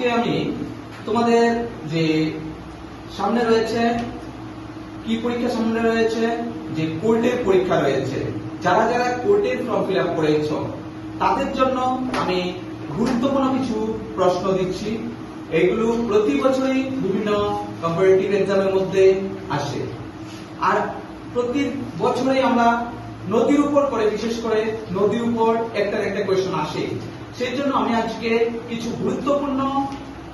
আজকে আমি তোমাদের যে সামনে রয়েছে কি পরীক্ষা সামনে রয়েছে, যে কোর্টের পরীক্ষা রয়েছে। যারা যারা কোর্টের ফর্ম ফিল আপ করেছো তাদের জন্য আমি গুরুত্বপূর্ণ কিছু প্রশ্ন দিচ্ছি। এগুলো প্রতি বছরই বিভিন্ন কম্পারেটিভ এক্সামের মধ্যে আসে, আর প্রতি বছরই আমরা নদীর উপর করে, বিশেষ করে নদীর উপর একটা কোয়েশ্চেন আসে। সেই জন্য আমি আজকে কিছু গুরুত্বপূর্ণ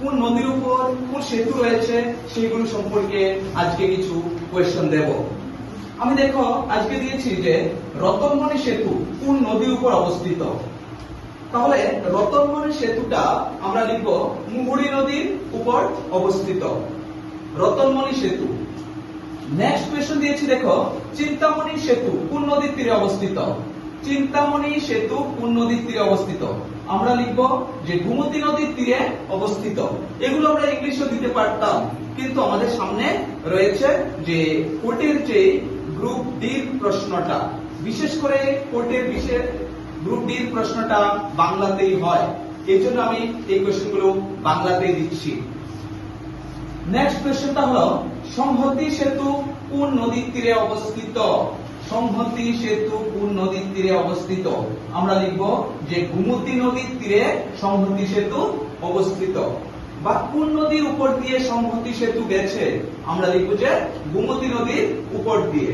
কোন নদীর উপর কোন সেতু রয়েছে সেইগুলো সম্পর্কে আজকে কিছু কোয়েশ্চেন দেব। আমি দেখো আজকে দিয়েছি যে রতনমণি সেতু কোন নদীর উপর অবস্থিত। তাহলে রতনমণি সেতুটা আমরা লিখব মুহুরী নদীর উপর অবস্থিত, রতনমণি সেতু। নেক্সট কোয়েশ্চেন দিয়েছি দেখো, চিন্তামণি সেতু কোন নদীর তীরে অবস্থিত। চিন্তামণি সেতু কোন নদীর তীরে অবস্থিত, আমরা লিখব যে গোমতী নদীর তীরে অবস্থিত। এগুলো আমরা ইংলিশে দিতে পারতাম, কিন্তু আমাদের সামনে রয়েছে যে কোর্টের যে গ্রুপ ডির প্রশ্নটা, বিশেষ করে কোর্টের বিশেষ গ্রুপ ডির প্রশ্নটা বাংলাতেই হয়, এই জন্য আমি এই কোয়েশ্চেনগুলো বাংলাতেই দিচ্ছি। নেক্সট কোয়েশ্চনটা হলো, সংহতি সেতু কোন নদীর তীরে অবস্থিত। সংহতি সেতু কোন নদীর তীরে অবস্থিত, আমরা লিখব যে গোমতী নদীর তীরে সংহতি সেতু অবস্থিত। বা কোন নদীর উপর দিয়ে সংহতি সেতু গেছে, আমরা লিখব যে গোমতী নদীর উপর দিয়ে।